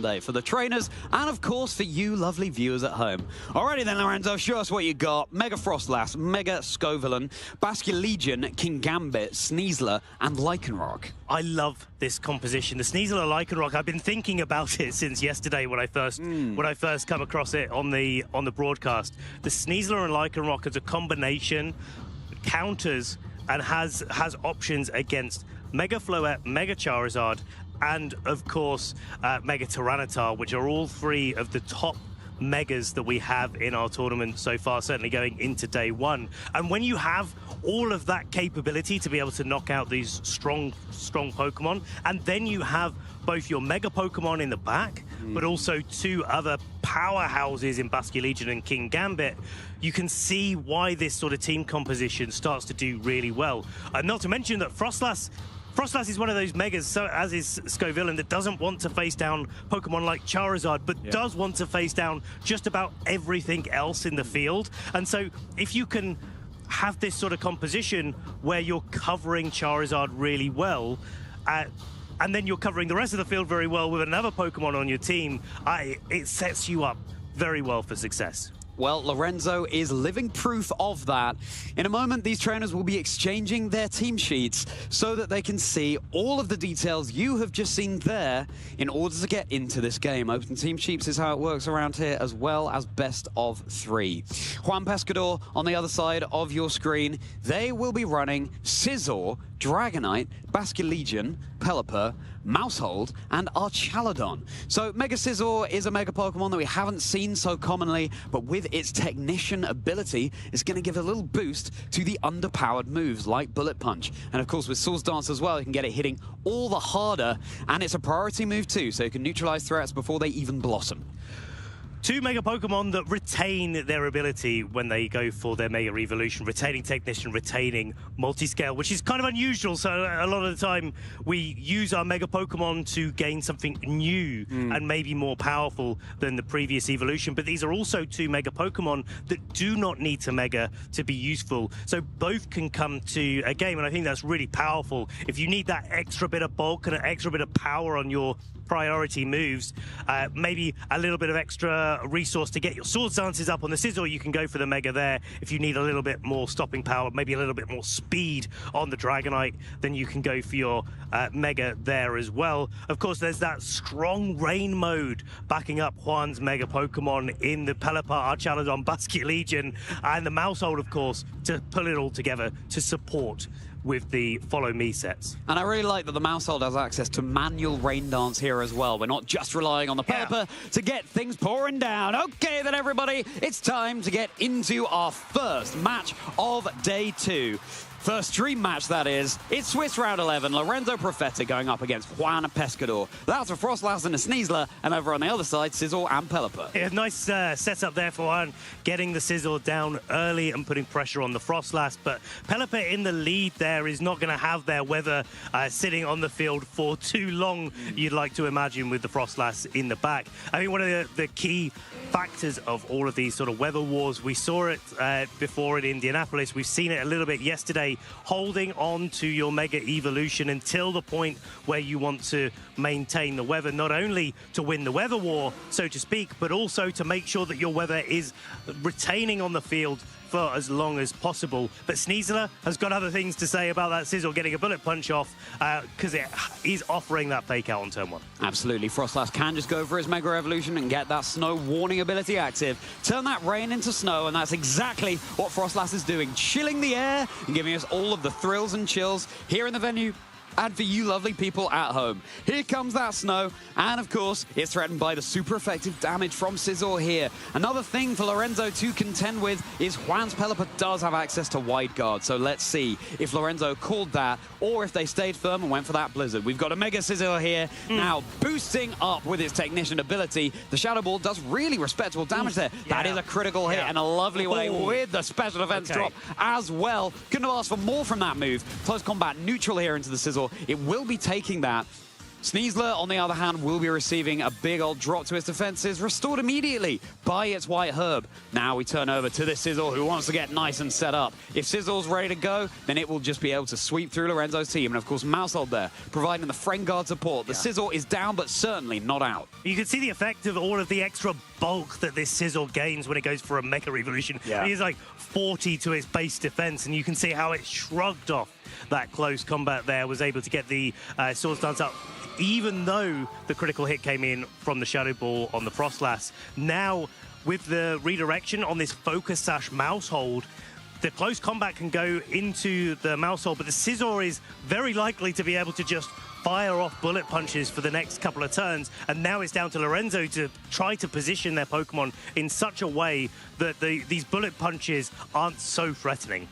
Sunday for the trainers and, of course, for you lovely viewers at home. Alrighty then, Lorenzo, show us what you got. Mega Frostlass, Mega Scovillain, Basculegion, King Gambit, Sneasler, and Lycanroc. I love this composition. The Sneasler Lycanroc, I've been thinking about it since yesterday when I first come across it on the broadcast. The Sneasler and Lycanroc as a combination counters and has options against Mega Floette, Mega Charizard, and of course Mega Tyranitar, which are all three of the top megas that we have in our tournament so far, certainly going into day one. And when you have all of that capability to be able to knock out these strong Pokemon, and then you have both your Mega Pokemon in the back, but also two other powerhouses in Basculegion and King Gambit, you can see why this sort of team composition starts to do really well. Not to mention that Frostlass is one of those megas, so as is Scovillain, that doesn't want to face down Pokemon like Charizard, but does want to face down just about everything else in the field. And so if you can have this sort of composition where you're covering Charizard really well, and then you're covering the rest of the field very well with another Pokemon on your team, it sets you up very well for success. Well, Lorenzo is living proof of that. In a moment, these trainers will be exchanging their team sheets so that they can see all of the details you have just seen there in order to get into this game. Open team sheets is how it works around here, as well as best of 3. Juan Pescador on the other side of your screen. They will be running Scizor, Dragonite, Basculegion, Pelipper, Mousehold, and Archaladon. So Mega Scizor is a Mega Pokemon that we haven't seen so commonly, but with its Technician ability, it's going to give a little boost to the underpowered moves like Bullet Punch. And of course with Swords Dance as well, you can get it hitting all the harder, and it's a priority move too, so you can neutralize threats before they even blossom. Two Mega Pokemon that retain their ability when they go for their Mega Evolution, retaining Technician, retaining Multiscale, which is kind of unusual. So a lot of the time we use our Mega Pokemon to gain something new and maybe more powerful than the previous evolution. But these are also two Mega Pokemon that do not need to Mega to be useful. So both can come to a game, and I think that's really powerful. If you need that extra bit of bulk and an extra bit of power on your priority moves, maybe a little bit of extra resource to get your Swords Dances up on the Scizor, you can go for the Mega there. If you need a little bit more stopping power, maybe a little bit more speed on the Dragonite, then you can go for your Mega there as well. Of course, there's that strong rain mode backing up Juan's Mega Pokemon in the Pelipper, Archaladon, Basculegion, and the Mousehold, of course, to pull it all together to support with the Follow Me sets. And I really like that the Mousehold has access to manual Rain Dance here as well. We're not just relying on the Pelipper to get things pouring down. Okay then everybody, it's time to get into our first match of day 2. First stream match, that is. It's Swiss Round 11, Lorenzo Profeta going up against Juan Pescador. That's a Frostlass and a Sneasler, and over on the other side, Scizor and Pelipper. Yeah, nice setup there for Juan, getting the Scizor down early and putting pressure on the Frostlass, but Pelipper in the lead there is not going to have their weather sitting on the field for too long, you'd like to imagine, with the Frostlass in the back. I think one of the key factors of all of these sort of weather wars, we saw it before in Indianapolis, we've seen it a little bit yesterday, holding on to your Mega Evolution until the point where you want to maintain the weather, not only to win the weather war, so to speak, but also to make sure that your weather is retaining on the field for as long as possible. But Sneasler has got other things to say about that Scizor getting a Bullet Punch off, because it is offering that fake out on turn 1. Absolutely. Frostlass can just go for his Mega Evolution and get that Snow Warning ability active. Turn that rain into snow, and that's exactly what Frostlass is doing. Chilling the air and giving us all of the thrills and chills here in the venue and for you lovely people at home. Here comes that snow, and of course, it's threatened by the super effective damage from Scizor here. Another thing for Lorenzo to contend with is Juan's Pelipper does have access to Wide Guard, so let's see if Lorenzo called that, or if they stayed firm and went for that Blizzard. We've got a Mega Scizor here, now boosting up with its Technician ability. The Shadow Ball does really respectable damage there. That is a critical hit and a lovely way with the special defense drop as well. Couldn't have asked for more from that move. Close combat neutral here into the Scizor. It will be taking that. Sneasler, on the other hand, will be receiving a big old drop to its defenses, restored immediately by its White Herb. Now we turn over to the Sizzle, who wants to get nice and set up. If Sizzle's ready to go, then it will just be able to sweep through Lorenzo's team. And of course, Mousehold there, providing the friend guard support. The Sizzle is down, but certainly not out. You can see the effect of all of the extra bulk that this Sizzle gains when it goes for a Mega Evolution. Yeah. He's like 40 to its base defense, and you can see how it shrugged off that close combat there, was able to get the Swords Dance up, even though the critical hit came in from the Shadow Ball on the Frostlass. Now, with the redirection on this Focus Sash Mousehold, the close combat can go into the Mousehold, but the Scizor is very likely to be able to just fire off bullet punches for the next couple of turns, and now it's down to Lorenzo to try to position their Pokemon in such a way that these bullet punches aren't so threatening.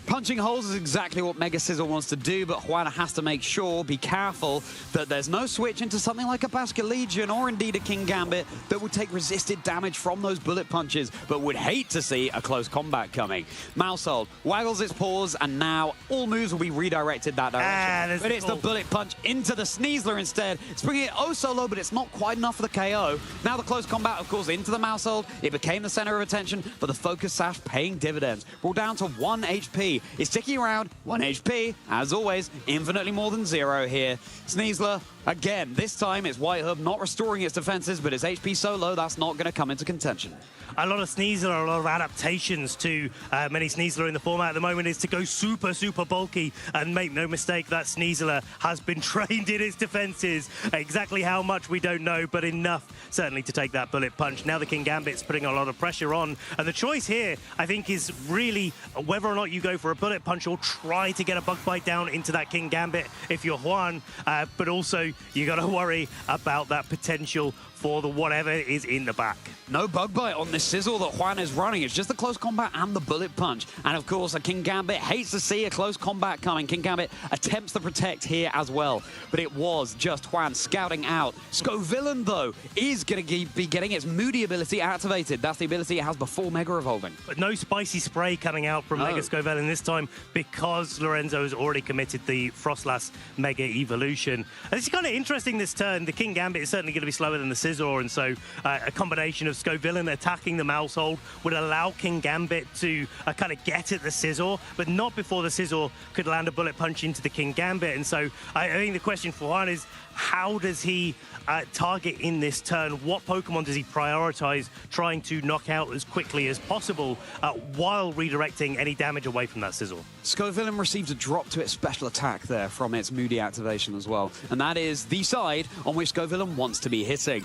Punching holes is exactly what Mega Sizzle wants to do, but Juan has to make sure, be careful, that there's no switch into something like a Basculegion or indeed a King Gambit that would take resisted damage from those bullet punches, but would hate to see a close combat coming. Mousehold waggles its paws, and now all moves will be redirected that direction. But it's the bullet punch into the Sneasler instead. It's bringing it oh so low, but it's not quite enough for the KO. Now the close combat, of course, into the Mousehold. It became the center of attention, but the Focus Sash paying dividends. We're down to 1 HP. It's sticking around, 1 HP, as always, infinitely more than 0 here. Sneasler, again, this time it's White Herb not restoring its defenses, but its HP so low, that's not going to come into contention. A lot of Sneasler, a lot of adaptations to many Sneasler in the format at the moment is to go super, super bulky, and make no mistake, that Sneasler has been trained in its defenses. Exactly how much we don't know, but enough certainly to take that bullet punch. Now the King Gambit's putting a lot of pressure on, and the choice here, I think, is really whether or not you go for a bullet punch or try to get a bug bite down into that King Gambit if you're Juan, but also you got to worry about that potential for the whatever is in the back. No bug bite on this Sizzle that Juan is running. It's just the close combat and the bullet punch. And of course, a King Gambit hates to see a close combat coming. King Gambit attempts to protect here as well, but it was just Juan scouting out. Scovillain, though, is going to be getting its Moody ability activated. That's the ability it has before Mega Evolving. But no Spicy Spray coming out from Mega Scovillain this time, because Lorenzo has already committed the Frostlass Mega Evolution. And it's kind of interesting this turn. The King Gambit is certainly going to be slower than the Scizor, and so a combination of Scovillain attacking the Mousehold would allow King Gambit to kind of get at the Scizor, but not before the Scizor could land a bullet punch into the King Gambit. And so I think the question for Juan is, how does he target in this turn? What Pokemon does he prioritize trying to knock out as quickly as possible while redirecting any damage away from that Scizor? Scovillain received a drop to its special attack there from its Moody activation as well, and that is the side on which Scovillain wants to be hitting.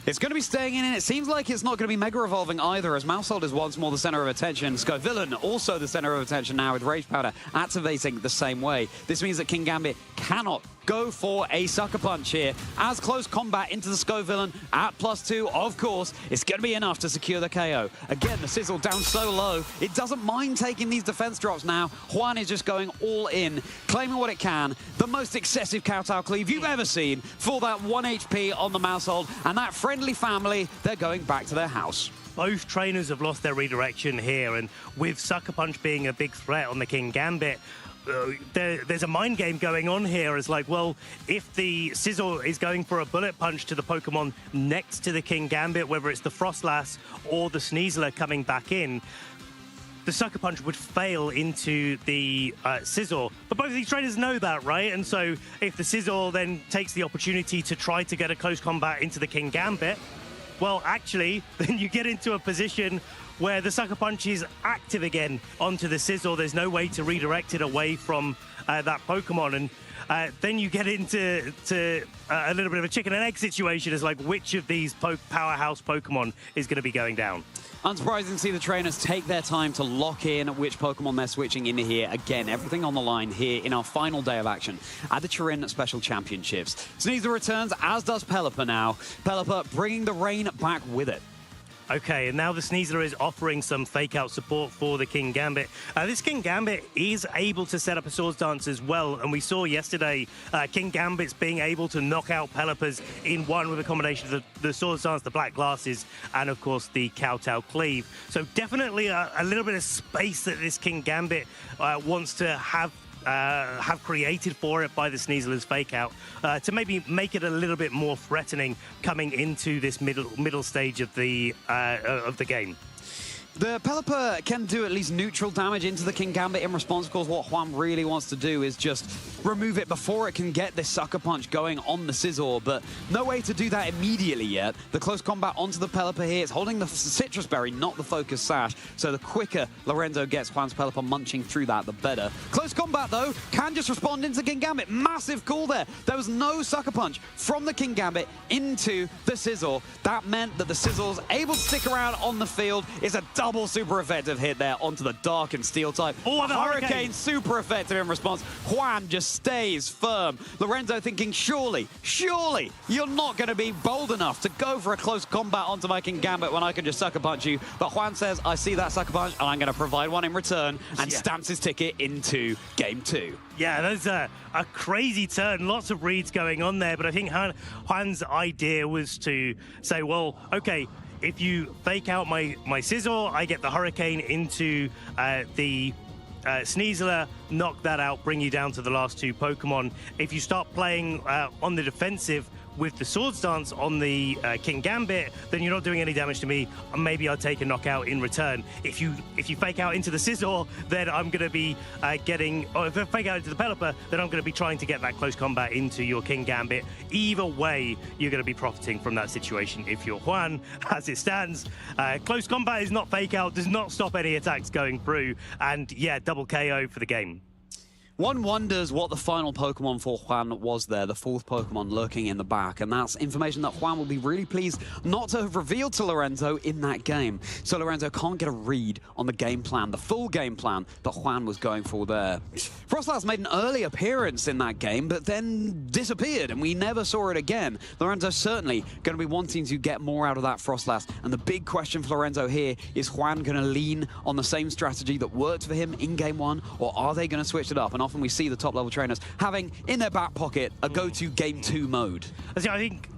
It's going to be staying in, and it seems like it's not going to be Mega Evolving either, as Mousehold is once more the center of attention. Scovillain also the center of attention now, with Rage Powder activating the same way. This means that King Gambit cannot go for a Sucker Punch here, as close combat into the Scovillain at +2, of course, it's going to be enough to secure the KO. Again, the Sizzle down so low, it doesn't mind taking these defense drops now. Juan is just going all in, claiming what it can. The most excessive Kowtow Cleave you've ever seen for that 1 HP on the Mousehold, and that friendly family, they're going back to their house. Both trainers have lost their redirection here, and with Sucker Punch being a big threat on the King Gambit, there's a mind game going on here. It's like, well, if the Scizor is going for a bullet punch to the Pokemon next to the King Gambit, whether it's the Frostlass or the Sneasler coming back in, the Sucker Punch would fail into the Scizor. But both of these trainers know that, right? And so if the Scizor then takes the opportunity to try to get a close combat into the King Gambit, well, actually, then you get into a position where the Sucker Punch is active again onto the Scizor. There's no way to redirect it away from that Pokemon. And then you get into a little bit of a chicken and egg situation, as like, which of these powerhouse Pokemon is going to be going down? Unsurprising to see the trainers take their time to lock in which Pokemon they're switching into here. Again, everything on the line here in our final day of action at the Turin Special Championships. Sneasler returns, as does Pelipper now. Pelipper bringing the rain back with it. Okay, and now the Sneasler is offering some fake-out support for the King Gambit. This King Gambit is able to set up a Swords Dance as well, and we saw yesterday King Gambit's being able to knock out Pelipper's in one with a combination of the Swords Dance, the Black Glasses, and of course the Kowtow Cleave. So definitely a little bit of space that this King Gambit wants to have have created for it by the Sneasler's fake out to maybe make it a little bit more threatening coming into this middle stage of the game. The Pelipper can do at least neutral damage into the King Gambit in response. Of course, what Juan really wants to do is just remove it before it can get this Sucker Punch going on the Scizor, but no way to do that immediately yet. The close combat onto the Pelipper here. It's holding the Citrus Berry, not the Focus Sash, so the quicker Lorenzo gets Juan's Pelipper munching through that, the better. Close combat, though, can just respond into King Gambit. Massive call there. There was no Sucker Punch from the King Gambit into the Scizor. That meant that the Scizor's able to stick around on the field. It's a double super effective hit there onto the Dark and Steel type. Oh, the Hurricane super effective in response. Juan just stays firm. Lorenzo thinking, surely you're not going to be bold enough to go for a close combat onto my King Gambit when I can just Sucker Punch you. But Juan says, I see that Sucker Punch and I'm going to provide one in return, and stamps his ticket into Game 2. Yeah, that's a crazy turn. Lots of reads going on there, but I think Juan's idea was to say, well, okay, if you fake out my Scizor, I get the Hurricane into the Sneasler, knock that out, bring you down to the last two Pokemon. If you start playing on the defensive with the Swords Dance on the King Gambit, then you're not doing any damage to me. Maybe I'll take a knockout in return. If you fake out into the Scizor, then I'm going to be or if I fake out into the Pelipper, then I'm going to be trying to get that close combat into your King Gambit. Either way, you're going to be profiting from that situation if you're Juan. As it stands, close combat is not fake out, does not stop any attacks going through, and yeah, double KO for the game. One wonders what the final Pokemon for Juan was there, the fourth Pokemon lurking in the back, and that's information that Juan will be really pleased not to have revealed to Lorenzo in that game. So Lorenzo can't get a read on the game plan, the full game plan that Juan was going for there. Frostlass made an early appearance in that game, but then disappeared, and we never saw it again. Lorenzo's certainly going to be wanting to get more out of that Frostlass, and the big question for Lorenzo here is Juan going to lean on the same strategy that worked for him in Game 1, or are they going to switch it up? And often we see the top-level trainers having in their back pocket a go-to Game 2 mode. I think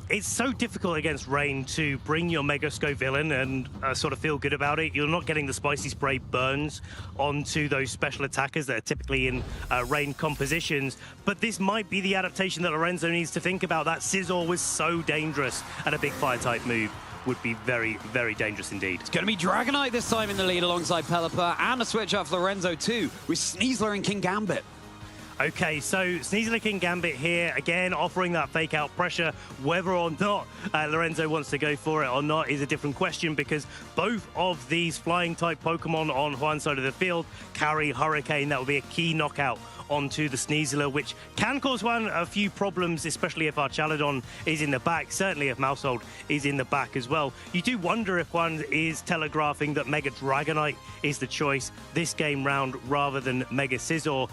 it's so difficult against Rain to bring your Mega Scovillain and sort of feel good about it. You're not getting the Spicy Spray burns onto those special attackers that are typically in Rain compositions, but this might be the adaptation that Lorenzo needs to think about. That Scizor was so dangerous, and a big Fire-type move would be very, very dangerous indeed. It's going to be Dragonite this time in the lead alongside Pelipper, and a switch up for Lorenzo too, with Sneasler and King Gambit. Okay, so Sneasler King Gambit here, again offering that fake out pressure. Whether or not Lorenzo wants to go for it or not is a different question, because both of these flying type Pokemon on Juan's side of the field carry Hurricane. That will be a key knockout onto the Sneasler, which can cause Juan a few problems, especially if our Chaladon is in the back, certainly if Mousehold is in the back as well. You do wonder if Juan is telegraphing that Mega Dragonite is the choice this game round rather than Mega Scizor.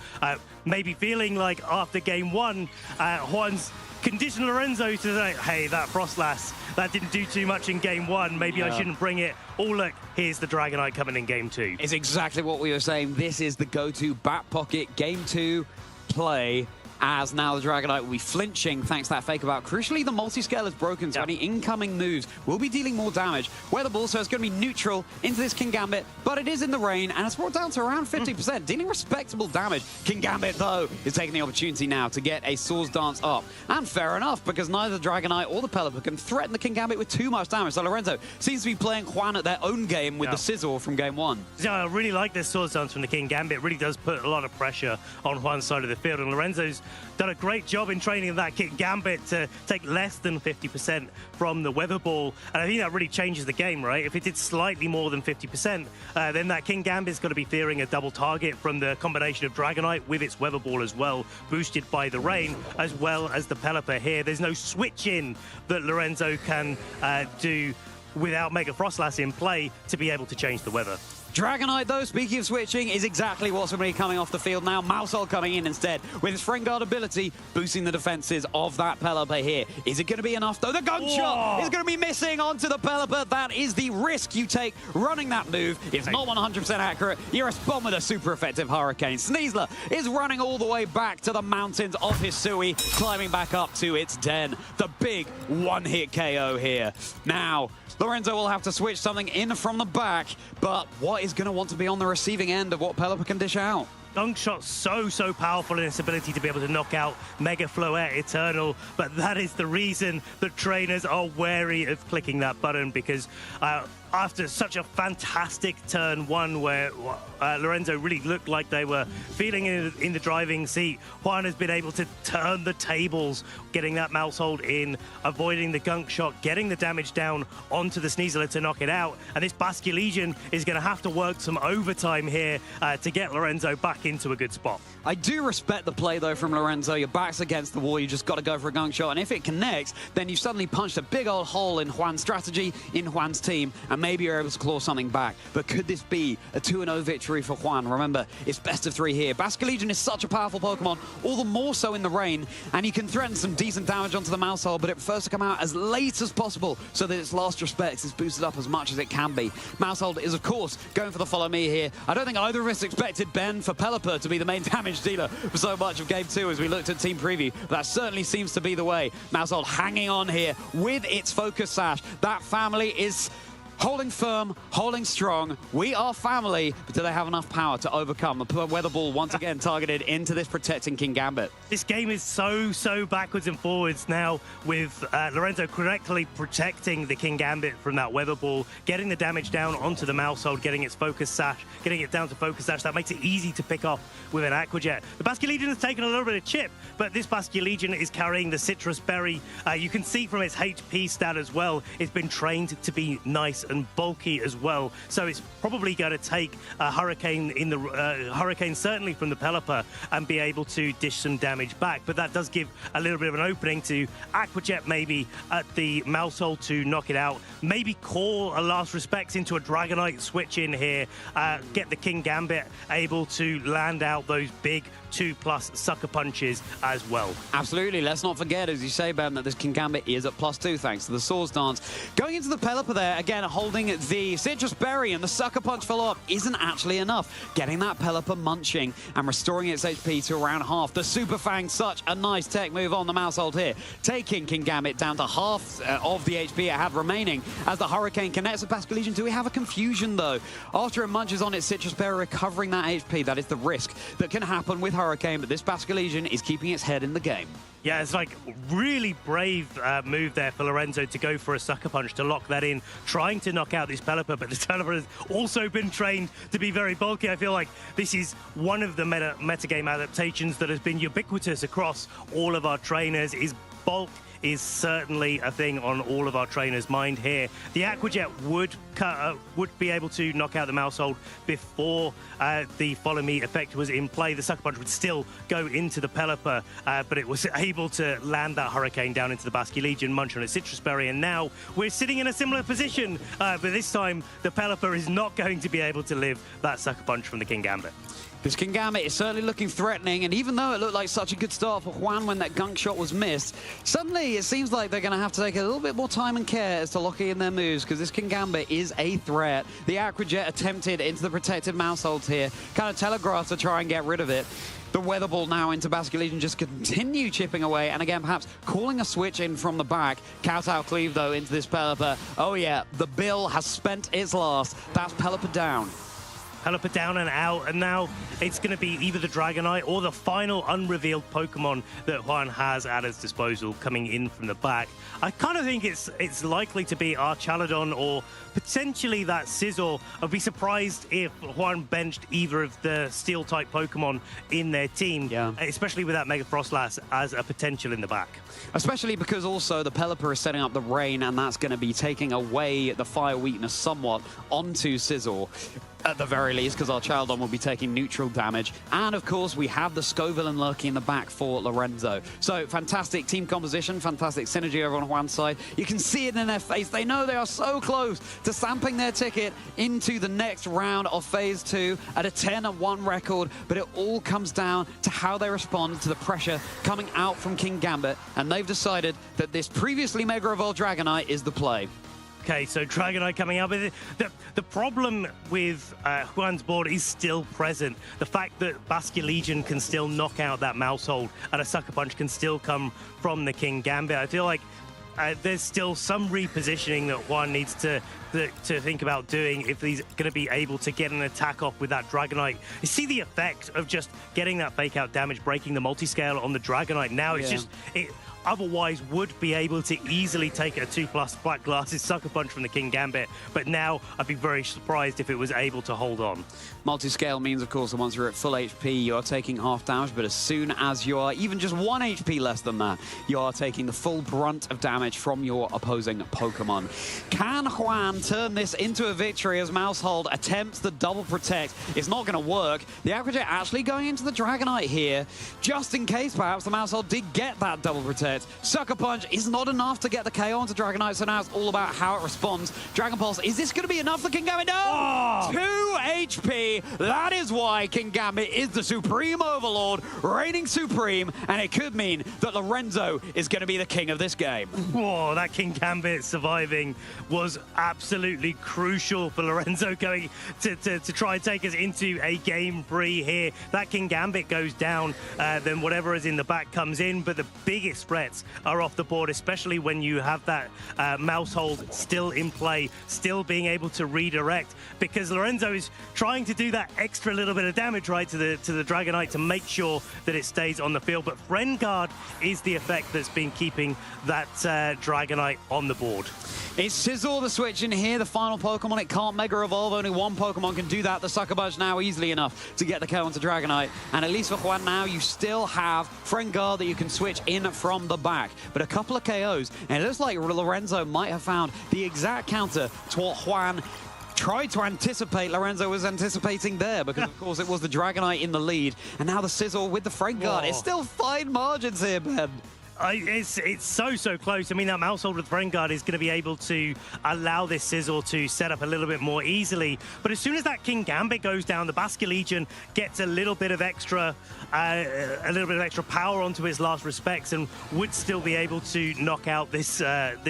Maybe feeling like after Game 1, Juan's conditioned Lorenzo to say, hey, that Frostlass, that didn't do too much in Game 1. Maybe I shouldn't bring it. Oh, look, here's the Dragonite coming in Game 2. It's exactly what we were saying. This is the go-to back pocket Game 2 play, as now the Dragonite will be flinching thanks to that fake about. Crucially, the multi-scale is broken, so any incoming moves will be dealing more damage. Weather Ball, so it's going to be neutral into this King Gambit, but it is in the rain, and it's brought down to around 50%, dealing respectable damage. King Gambit, though, is taking the opportunity now to get a Swords Dance up. And fair enough, because neither the Dragonite or the Pelipper can threaten the King Gambit with too much damage. So Lorenzo seems to be playing Juan at their own game with the Scizor from Game 1. Yeah, I really like this Swords Dance from the King Gambit. It really does put a lot of pressure on Juan's side of the field, and Lorenzo's done a great job in training that King Gambit to take less than 50% from the Weather Ball, and I think that really changes the game, right? If it did slightly more than 50%, then that King Gambit's got to be fearing a double target from the combination of Dragonite with its Weather Ball as well, boosted by the rain, as well as the Pelipper here. There's no switch-in that Lorenzo can do without Mega Frostlass in play to be able to change the weather. Dragonite, though, speaking of switching, is exactly what's going to be coming off the field now. Mousehold coming in instead with his Friend Guard ability, boosting the defenses of that Pelipper here. Is it going to be enough, though? The gunshot is going to be missing onto the Pelipper. That is the risk you take running that move. It's not 100% accurate. You respond with a super effective Hurricane. Sneasler is running all the way back to the mountains of Hisui, climbing back up to its den. The big one-hit KO here. Now, Lorenzo will have to switch something in from the back, but what is going to want to be on the receiving end of what Pelipper can dish out? Gunk Shot so powerful in its ability to be able to knock out Mega Floette Eternal, but that is the reason that trainers are wary of clicking that button, because after such a fantastic turn one where Lorenzo really looked like they were feeling in the driving seat, Juan has been able to turn the tables, getting that mouse hold in, avoiding the Gunk Shot, getting the damage down onto the Sneasler to knock it out. And this Basque Legion is going to have to work some overtime here to get Lorenzo back into a good spot. I do respect the play, though, from Lorenzo. Your back's against the wall. You just got to go for a Gunk Shot. And if it connects, then you've suddenly punched a big old hole in Juan's strategy, in Juan's team, and maybe you're able to claw something back. But could this be a 2-0 victory for Juan? Remember, it's best of 3 here. Basque Legion is such a powerful Pokemon, all the more so in the rain, and you can threaten some decent damage onto the mouse hole, but it prefers to come out as late as possible so that its last respects is boosted up as much as it can be. Mousehold is, of course, going for the follow me here. I don't think either of us expected Ben for Pelipper to be the main damage dealer for so much of Game 2 as we looked at Team Preview, but that certainly seems to be the way. Mousehold hanging on here with its Focus Sash. That family is holding firm, holding strong. We are family, but do they have enough power to overcome? The weather ball once again targeted into this protecting Kingambit. This game is so backwards and forwards now, with Lorenzo correctly protecting the Kingambit from that weather ball, getting the damage down onto the Mousehold, getting its Focus Sash, getting it down to Focus Sash. That makes it easy to pick off with an Aqua Jet. The Basque Legion has taken a little bit of chip, but this Basque Legion is carrying the Citrus Berry. You can see from its HP stat as well, it's been trained to be nice and bulky as well, so it's probably going to take a Hurricane in the Hurricane certainly from the Pelipper and be able to dish some damage back. But that does give a little bit of an opening to Aqua Jet maybe at the Mousehold to knock it out, maybe call a last respects into a Dragonite switch in here, get the Kingambit able to land out those big 2+ sucker punches as well. Absolutely. Let's not forget, as you say, Ben, that this Kingambit is at +2 thanks to the Swords Dance. Going into the Pelipper there, again, holding the Citrus Berry and the Sucker Punch follow-up isn't actually enough. Getting that Pelipper munching and restoring its HP to around half. The Super Fang, such a nice tech move on the Mousehold here. Taking Kingambit down to half of the HP it had remaining as the Hurricane connects with Basque Legion. Do we have a confusion, though? After it munches on its Citrus Berry, recovering that HP, that is the risk that can happen with Hurricane, but this Basque Legion is keeping its head in the game. Yeah, it's like really brave move there for Lorenzo to go for a Sucker Punch to lock that in, trying to knock out this Pelipper, but the Pelipper has also been trained to be very bulky. I feel like this is one of the metagame adaptations that has been ubiquitous across all of our trainers. Is bulk is certainly a thing on all of our trainers' mind here. The Aqua Jet would be able to knock out the Mousehold before the Follow Me effect was in play. The Sucker Punch would still go into the Pelipper, but it was able to land that Hurricane down into the Basque Legion, munch on its Citrus Berry, and now we're sitting in a similar position, but this time the Pelipper is not going to be able to live that Sucker Punch from the Kingambit. This Kingambit is certainly looking threatening, and even though it looked like such a good start for Juan when that Gunk Shot was missed, suddenly it seems like they're going to have to take a little bit more time and care as to locking in their moves, because this Kingambit is a threat. The Aqua Jet attempted into the protected Mouseholds here, kind of telegraphed to try and get rid of it. The Weather Ball now into Basque Legion just continue chipping away, and again, perhaps calling a switch in from the back. Kowtow Cleave, though, into this Pelipper. Oh yeah, the bill has spent its last. That's Pelipper down. Pelipper down and out, and now it's going to be either the Dragonite or the final unrevealed Pokemon that Juan has at his disposal coming in from the back. I kind of think it's likely to be Archaladon or potentially that Scizor. I'd be surprised if Juan benched either of the Steel-type Pokemon in their team, especially with that Mega Frostlass as a potential in the back. Especially because also the Pelipper is setting up the rain, and that's going to be taking away the fire weakness somewhat onto Scizor. At the very least, because our Archaladon will be taking neutral damage. And of course, we have the Scoville and Lurky in the back for Lorenzo. So fantastic team composition, fantastic synergy over on Juan's side. You can see it in their face. They know they are so close to stamping their ticket into the next round of Phase 2 at a 10-1 record. But it all comes down to how they respond to the pressure coming out from Kingambit. And they've decided that this previously Mega Evolved Dragonite is the play. Okay, so Dragonite coming out. But the problem with Juan's board is still present. The fact that Basque Legion can still knock out that Mousehold and a Sucker Punch can still come from the Kingambit. I feel like there's still some repositioning that Juan needs to think about doing if he's going to be able to get an attack off with that Dragonite. You see the effect of just getting that fake out damage, breaking the multi-scale on the Dragonite. Now it's just... otherwise would be able to easily take a 2+ Black Glasses Sucker Punch from the King Gambit, but now I'd be very surprised if it was able to hold on. Multi-scale means, of course, that once you're at full HP, you are taking half damage, but as soon as you are even just 1 HP less than that, you are taking the full brunt of damage from your opposing Pokemon. Can Juan turn this into a victory as Mousehold attempts the double protect? It's not going to work. The Aqua Jet actually going into the Dragonite here, just in case perhaps the Mousehold did get that double protect. Sucker Punch is not enough to get the KO onto Dragonite, so now it's all about how it responds. Dragon Pulse, is this going to be enough for King Gambit? No! Oh. 2 HP. That is why King Gambit is the Supreme Overlord, reigning supreme, and it could mean that Lorenzo is going to be the king of this game. Whoa, that King Gambit surviving was absolutely crucial for Lorenzo going to try and take us into a game 3 here. That King Gambit goes down, then whatever is in the back comes in, but the biggest threats are off the board, especially when you have that Mousehold still in play, still being able to redirect, because Lorenzo is trying to do that extra little bit of damage right to the Dragonite to make sure that it stays on the field. But Friend Guard is the effect that's been keeping that Dragonite on the board. It's Sizzle the switch in here, the final Pokemon. It can't Mega Evolve, only one Pokemon can do that. The Sucker Punch now easily enough to get the KO onto Dragonite. And at least for Juan now, you still have Friend Guard that you can switch in from the back. But a couple of KOs, and it looks like Lorenzo might have found the exact counter to what Juan tried to anticipate. Lorenzo was anticipating there because, of course, it was the Dragonite in the lead. And now the Sizzle with the Friend Guard. It's still fine margins here, Ben. It's so close. I mean, that Mousehold with Friend Guard is going to be able to allow this Sizzle to set up a little bit more easily. But as soon as that King Gambit goes down, the Basculegion gets a little bit of extra power onto its last respects and would still be able to knock out this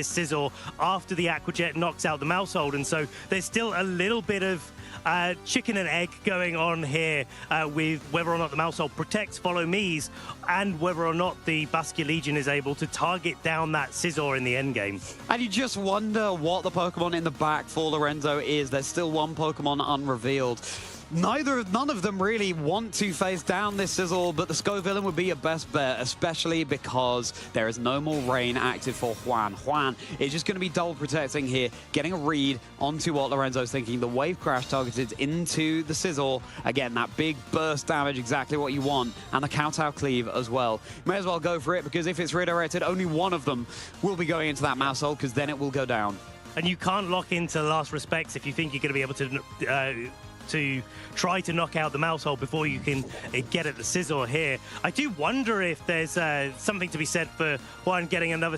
Sizzle after the Aqua Jet knocks out the Mousehold. And so there's still a little bit of chicken and egg going on here with whether or not the Mousehold protects Follow Me's and whether or not the Basculegion is able to target down that Scizor in the endgame. And you just wonder what the Pokemon in the back for Lorenzo is. There's still one Pokemon unrevealed. None of them really want to face down this Sizzle, but the Scovillain would be your best bet, especially because there is no more rain active for Juan. Juan is just going to be double protecting here, getting a read onto what Lorenzo's thinking. The Wave Crash targeted into the Sizzle. Again, that big burst damage, exactly what you want, and the Kowtow Cleave as well. May as well go for it, because if it's redirected, only one of them will be going into that Mousehold, because then it will go down. And you can't lock into last respects if you think you're going to be able to try to knock out the Mousehold before you can get at the Scizor here. I do wonder if there's something to be said for Juan getting a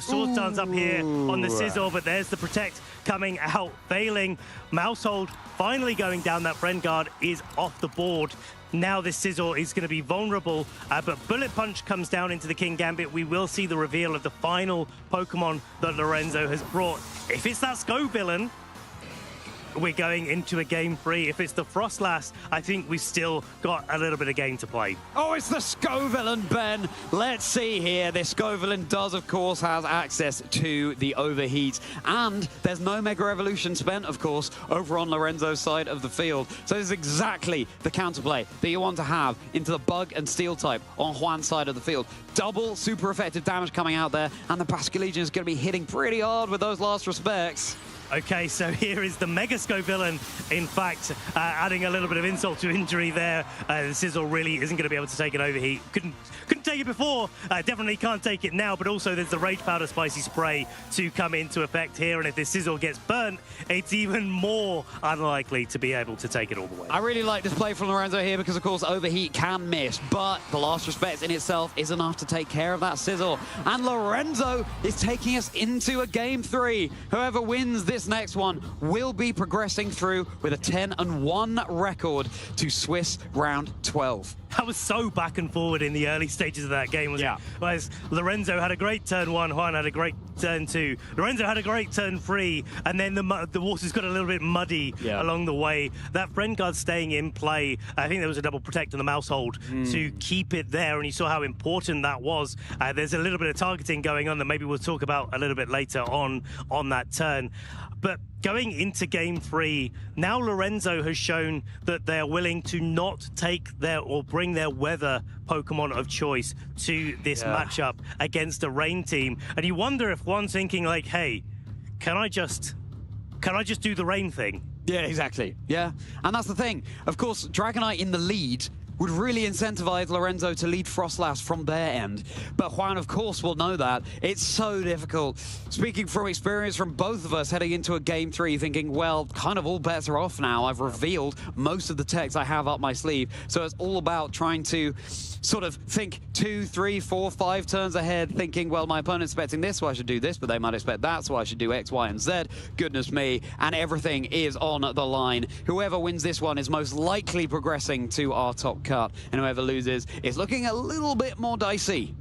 Sword Stance up here on the Scizor, but there's the Protect coming out, failing. Mousehold finally going down. That Friend Guard is off the board. Now this Scizor is going to be vulnerable, but Bullet Punch comes down into the King Gambit. We will see the reveal of the final Pokemon that Lorenzo has brought. If it's that Scovillain, we're going into a game 3. If it's the Frostlass, I think we've still got a little bit of game to play. Oh, it's the Scovillain, Ben. Let's see here. This Scovillain does, of course, have access to the Overheat. And there's no Mega Evolution spent, of course, over on Lorenzo's side of the field. So this is exactly the counterplay that you want to have into the Bug and Steel type on Juan's side of the field. Double super effective damage coming out there, and the Basculegion is going to be hitting pretty hard with those last respects. Okay, so here is the Mega Scovillain, in fact, adding a little bit of insult to injury there. The Sizzle really isn't going to be able to take an Overheat. Couldn't take it before, definitely can't take it now, but also there's the Rage Powder Spicy Spray to come into effect here, and if this Sizzle gets burnt, it's even more unlikely to be able to take it all the way. I really like this play from Lorenzo here because, of course, Overheat can miss, but the last respects in itself is enough to take care of that Sizzle. And Lorenzo is taking us into a game 3. Whoever wins this next one will be progressing through with a 10-1 record to Swiss round 12. That was so back and forward in the early stages of that game, wasn't it? Whereas Lorenzo had a great turn 1, Juan had a great turn 2, Lorenzo had a great turn 3, and then the waters got a little bit muddy along the way. That friend guard staying in play, I think there was a double protect on the mouse hold to keep it there, and you saw how important that was. There's a little bit of targeting going on that maybe we'll talk about a little bit later on that turn. But going into game 3, now Lorenzo has shown that they're willing to not take or bring their weather Pokemon of choice to this matchup against a rain team. And you wonder if Juan's thinking like, hey, can I just do the rain thing? Yeah, exactly. Yeah, and that's the thing. Of course, Dragonite in the lead would really incentivize Lorenzo to lead Frostlass from their end. But Juan, of course, will know that. It's so difficult. Speaking from experience from both of us heading into a game 3, thinking, well, kind of all bets are off now. I've revealed most of the techs I have up my sleeve. So it's all about trying to sort of think 2, 3, 4, 5 turns ahead, thinking, well, my opponent's expecting this, so I should do this, but they might expect that, so I should do X, Y, and Z. Goodness me. And everything is on the line. Whoever wins this one is most likely progressing to our top cut, and whoever loses is looking a little bit more dicey.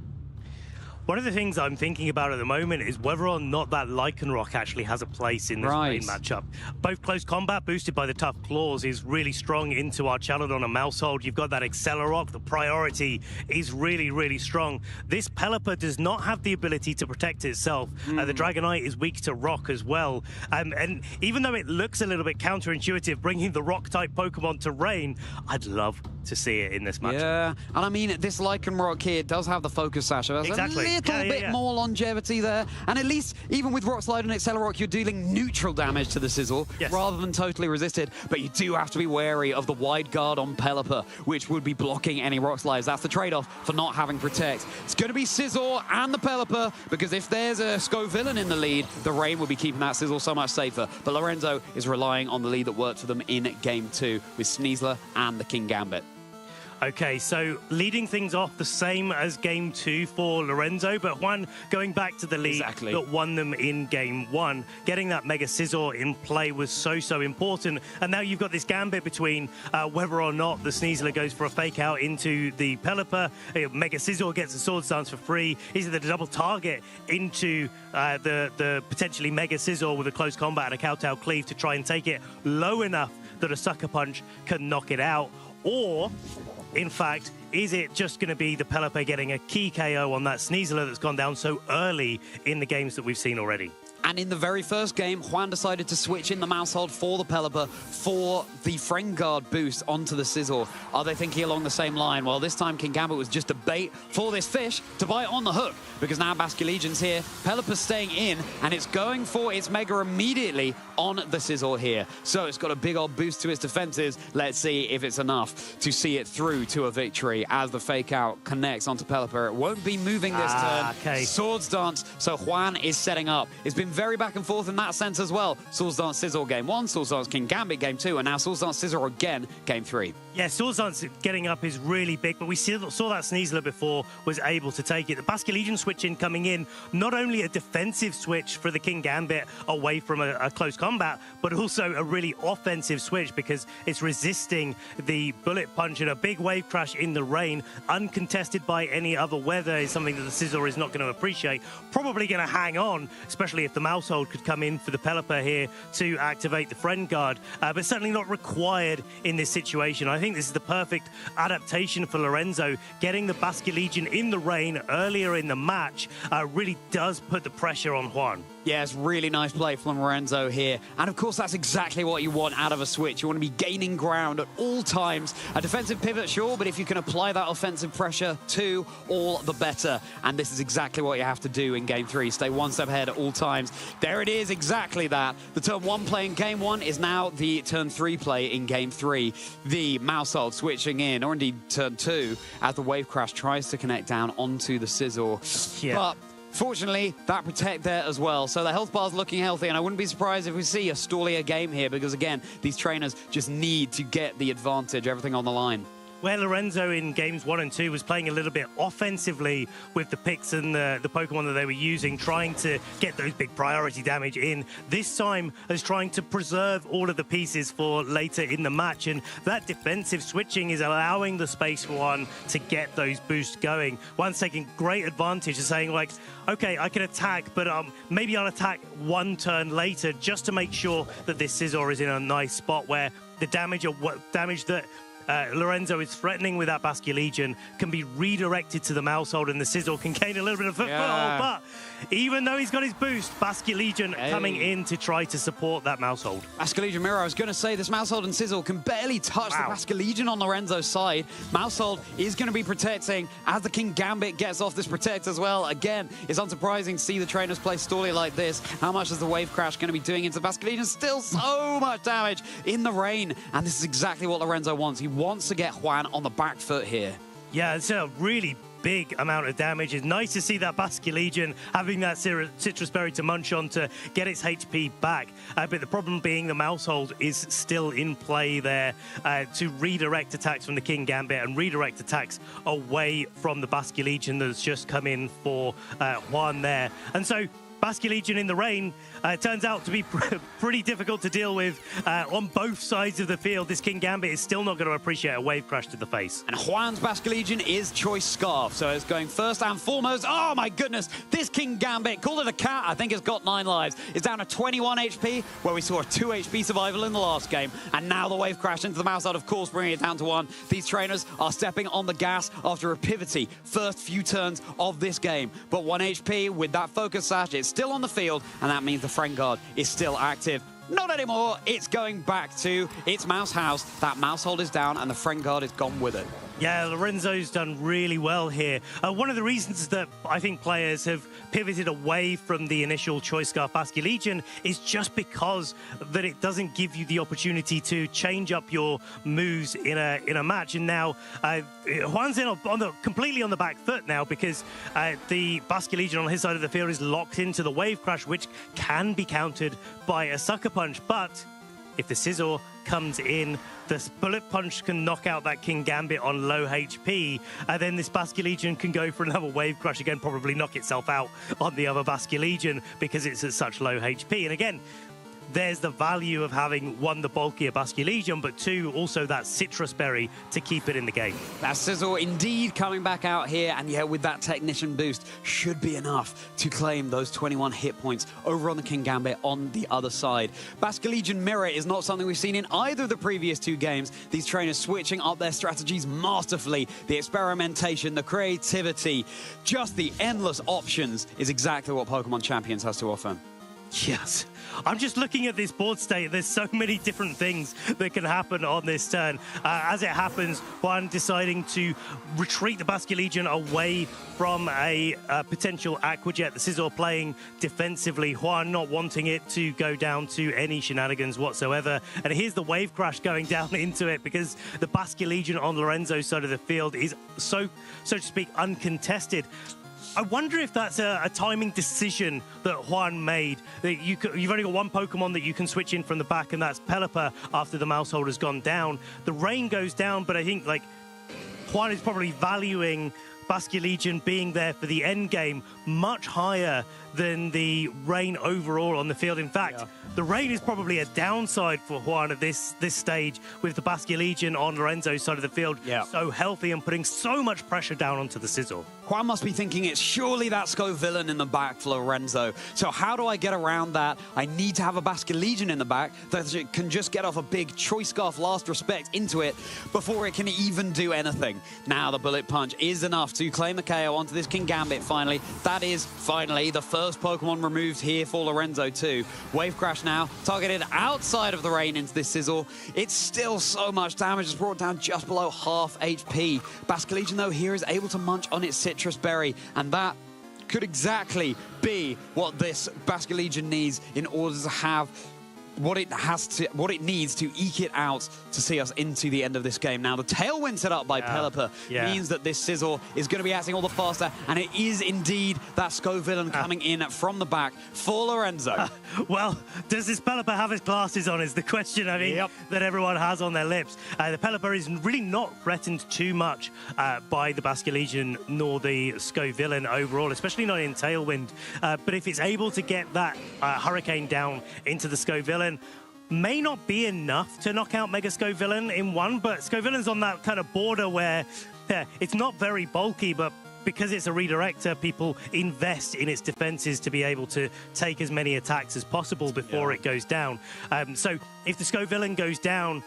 One of the things I'm thinking about at the moment is whether or not that Lycanroc actually has a place in this main matchup. Both close combat boosted by the tough claws is really strong into our Chaladon and Mousehold. You've got that Accelerock. The priority is really, really strong. This Pelipper does not have the ability to protect itself. The Dragonite is weak to rock as well. And even though it looks a little bit counterintuitive, bringing the rock-type Pokemon to rain, I'd love to see it in this matchup. Yeah, and I mean, this Lycanroc here does have the Focus Sash. There's a little bit more longevity there. And at least, even with Rock Slide and Accelerock, you're dealing neutral damage to the Sizzle rather than totally resisted. But you do have to be wary of the wide guard on Pelipper, which would be blocking any Rock Slides. That's the trade-off for not having Protect. It's going to be Sizzle and the Pelipper, because if there's a Scovillain in the lead, the Rain will be keeping that Sizzle so much safer. But Lorenzo is relying on the lead that worked for them in Game 2 with Sneasler and the King Gambit. Okay, so leading things off the same as Game 2 for Lorenzo, but Juan going back to the lead that won them in Game 1. Getting that Mega Scizor in play was so important, and now you've got this gambit between whether or not the Sneasler goes for a fake out into the Pelipper. Mega Scizor gets a Swords Dance for free. Is it the double target into the potentially Mega Scizor with a close combat and a Kowtow Cleave to try and take it low enough that a Sucker Punch can knock it out? Or, in fact, is it just going to be the Pelipper getting a key KO on that Sneasler that's gone down so early in the games that we've seen already? And in the very first game, Juan decided to switch in the Mousehold for the Pelipper for the Friend Guard boost onto the Sizzle. Are they thinking along the same line? Well, this time King Gambit was just a bait for this fish to bite on the hook, because now Basculegion's here, Pelipper's staying in, and it's going for its Mega immediately on the Sizzle here. So it's got a big old boost to its defenses. Let's see if it's enough to see it through to a victory as the Fake Out connects onto Pelipper. It won't be moving this turn. Swords Dance, so Juan is setting up. It's been very back and forth in that sense as well. Swords Dance Sizzle Game 1, Swords Dance King Gambit Game 2, and now Swords Dance Sizzle again Game 3. Yeah, Swords Dance getting up is really big, but we saw that Sneasler before was able to take it. The Basculegion switch in coming in, not only a defensive switch for the King Gambit away from a close combat, but also a really offensive switch because it's resisting the Bullet Punch and a big Wave Crash in the rain, uncontested by any other weather, is something that the Sizzler is not going to appreciate. Probably going to hang on, especially if the Mousehold could come in for the Pelipper here to activate the Friend Guard, but certainly not required in this situation. I think this is the perfect adaptation for Lorenzo. Getting the Basculegion in the rain earlier in the match really does put the pressure on Juan. Yeah, it's really nice play from Lorenzo here. And of course, that's exactly what you want out of a switch. You want to be gaining ground at all times. A defensive pivot, sure, but if you can apply that offensive pressure too, all the better. And this is exactly what you have to do in Game 3. Stay one step ahead at all times. There it is, exactly that. The turn 1 play in Game 1 is now the turn 3 play in Game 3. The Mousehold switching in, or indeed turn 2, as the Wave Crash tries to connect down onto the Sizzle. Yeah. But fortunately, that Protect there as well. So the health bar's looking healthy, and I wouldn't be surprised if we see a stallier game here, because again, these trainers just need to get the advantage, everything on the line. Where Lorenzo in games 1 and 2 was playing a little bit offensively with the picks and the Pokemon that they were using, trying to get those big priority damage in, this time as trying to preserve all of the pieces for later in the match. And that defensive switching is allowing the space for Juan to get those boosts going. Juan's taking great advantage of saying, like, okay, I can attack, but maybe I'll attack one turn later just to make sure that this Scizor is in a nice spot where the damage that Lorenzo is threatening with that Basculegion can be redirected to the Mousehold, and the Scizor can gain a little bit of foothold. But even though he's got his boost, Basculegion coming in to try to support that Mousehold. Basculegion mirror, I was going to say, this Mousehold and Scizor can barely touch the Basculegion on Lorenzo's side. Mousehold is going to be protecting as the King Gambit gets off this protect as well. Again, it's unsurprising to see the trainers play Storly like this. How much is the Wave Crash going to be doing into Basculegion? Still so much damage in the rain, and this is exactly what Lorenzo wants. He wants to get Juan on the back foot here. Yeah, it's a really big amount of damage. It's nice to see that Basculegion having that Citrus Berry to munch on to get its HP back. But the problem being the Mousehold is still in play there to redirect attacks from the King Gambit and redirect attacks away from the Basculegion that's just come in for Juan there. And so Basculegion in the rain turns out to be pretty difficult to deal with on both sides of the field. This King Gambit is still not going to appreciate a Wave Crash to the face. And Juan's Basculegion is Choice Scarf, so it's going first and foremost. Oh my goodness, this King Gambit, call it a cat, I think it's got 9 lives. It's down to 21 HP, where we saw a 2 HP survival in the last game. And now the Wave Crash into the Mousehold, of course, bringing it down to 1. These trainers are stepping on the gas after a pivotty first few turns of this game. But 1 HP with that Focus Sash, it's still on the field, and that means the Friend Guard is still active. Not anymore. It's going back to its Mouse House. That Mousehold is down, and the Friend Guard is gone with it. Yeah, Lorenzo's done really well here. One of the reasons that I think players have pivoted away from the initial Choice Scarf Basculegion is just because that it doesn't give you the opportunity to change up your moves in a match. And now Juan's in completely on the back foot now because the Basculegion on his side of the field is locked into the Wave Crash, which can be countered by a Sucker Punch. But if the Scizor comes in, the Bullet Punch can knock out that King Gambit on low HP, and then this Basculegion can go for another Wave Crush again, probably knock itself out on the other Basculegion because it's at such low HP. And again, there's the value of having, 1, the bulkier Basculegion, but 2, also that Citrus Berry to keep it in the game. That Scizor indeed coming back out here, and yeah, with that Technician boost, should be enough to claim those 21 hit points over on the King Gambit on the other side. Basculegion Mirror is not something we've seen in either of the previous 2 games. These trainers switching up their strategies masterfully. The experimentation, the creativity, just the endless options is exactly what Pokemon Champions has to offer. Yes. I'm just looking at this board state. There's so many different things that can happen on this turn. As it happens, Juan deciding to retreat the Basculegion away from a potential Aqua Jet. The Scizor playing defensively. Juan not wanting it to go down to any shenanigans whatsoever. And here's the Wave Crash going down into it because the Basculegion on Lorenzo's side of the field is so to speak, uncontested. I wonder if that's a timing decision that Juan made. That you've only got 1 Pokemon that you can switch in from the back, and that's Pelipper after the Mousehold has gone down. The rain goes down, but I think like Juan is probably valuing Basculegion being there for the end game much higher than the rain overall on the field. In fact, the rain is probably a downside for Juan at this stage, with the Basculegion on Lorenzo's side of the field so healthy and putting so much pressure down onto the Scizor. Juan must be thinking it's surely that Scovillain in the back for Lorenzo. So how do I get around that? I need to have a Basculegion in the back that can just get off a big Choice Scarf Last Respect into it before it can even do anything. Now the Bullet Punch is enough to claim the KO onto this King Gambit finally. That is finally the first Pokemon removed here for Lorenzo too. Wave Crash now targeted outside of the rain into this Scizor. It's still so much damage. It's brought down just below half HP. Basculegion though here is able to munch on its Citrus Berry, and that could exactly be what this Basculegion needs in order to have what it needs to eke it out to see us into the end of this game. Now, the tailwind set up by Pelipper means that this Sizzle is going to be acting all the faster, and it is indeed that SCO villain coming in from the back for Lorenzo. Well, does this Pelipper have his glasses on is the question, I mean, that everyone has on their lips. The Pelipper is really not threatened too much by the Basque Legion nor the SCO villain overall, especially not in tailwind. But if it's able to get that Hurricane down into the SCO villain, may not be enough to knock out Mega SCO villain in one, but SCO villain's on that kind of border where it's not very bulky, but because it's a redirector, people invest in its defenses to be able to take as many attacks as possible before it goes down. So if the SCO villain goes down,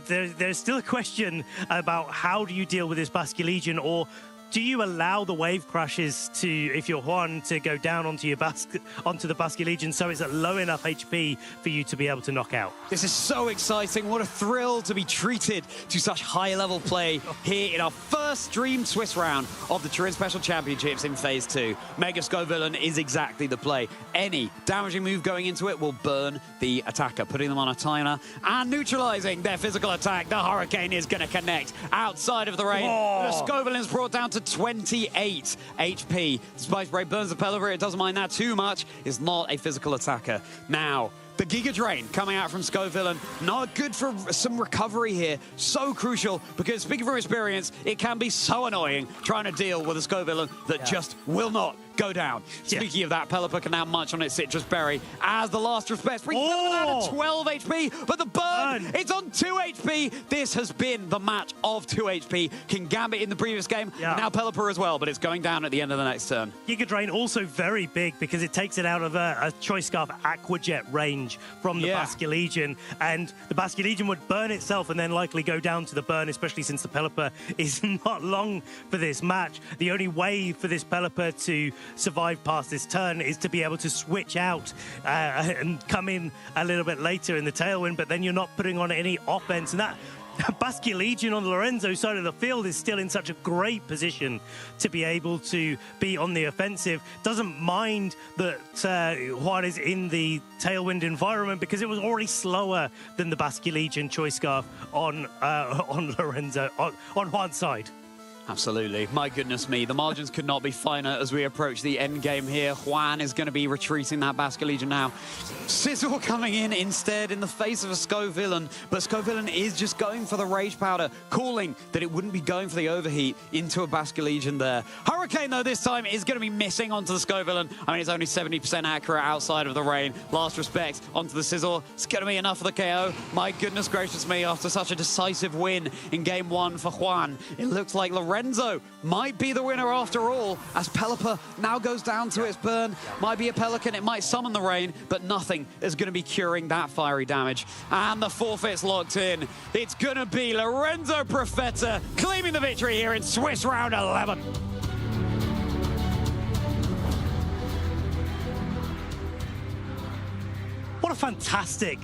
there's still a question about how do you deal with this Basque Legion, or do you allow the wave crashes to, if you're Juan, to go down onto the Basque Legion so it's at low enough HP for you to be able to knock out? This is so exciting. What a thrill to be treated to such high-level play here in our first Dream Swiss round of the Turin Special Championships in Phase 2. Mega SCO villain is exactly the play. Any damaging move going into it will burn the attacker, putting them on a timer and neutralizing their physical attack. The Hurricane is going to connect outside of the range. The SCO villain is brought down to 28 HP. Spice Spray burns the Pelipper. It doesn't mind that too much. It's not a physical attacker. Now, the Giga Drain coming out from SCO villain, not good for some recovery here. So crucial, because speaking from experience, it can be so annoying trying to deal with a SCO villain that just will not go down. Speaking of that, Pelipper can now munch on its Citrus Berry as the last respect brings Pelipper down to 12 HP, but the burn, it's on 2 HP. This has been the match of 2 HP. King Gambit in the previous game, and now Pelipper as well, but it's going down at the end of the next turn. Giga Drain also very big because it takes it out of a Choice Scarf Aquajet range from the Basque Legion, and the Basque Legion would burn itself and then likely go down to the burn, especially since the Pelipper is not long for this match. The only way for this Pelipper to survive past this turn is to be able to switch out and come in a little bit later in the tailwind, but then you're not putting on any offense, and that Basque Legion on the Lorenzo side of the field is still in such a great position to be able to be on the offensive. Doesn't mind that Juan is in the tailwind environment because it was already slower than the Basque Legion Choice Scarf on Lorenzo, on Juan's side. Absolutely. My goodness me. The margins could not be finer as we approach the end game here. Juan is going to be retreating that Basque Legion now. Sizzle coming in instead in the face of a SCO villain, but SCO villain is just going for the Rage Powder, calling that it wouldn't be going for the overheat into a Basque Legion there. Hurricane, though, this time is going to be missing onto the SCO villain. I mean, it's only 70% accurate outside of the rain. Last respect onto the Sizzle. It's going to be enough for the KO. My goodness gracious me, after such a decisive win in Game 1 for Juan, it looks like Lorenzo might be the winner after all, as Pelipper now goes down to its burn. Might be a Pelican, it might summon the rain, but nothing is going to be curing that fiery damage. And the forfeit's locked in. It's going to be Lorenzo Profeta claiming the victory here in Swiss round 11. What a fantastic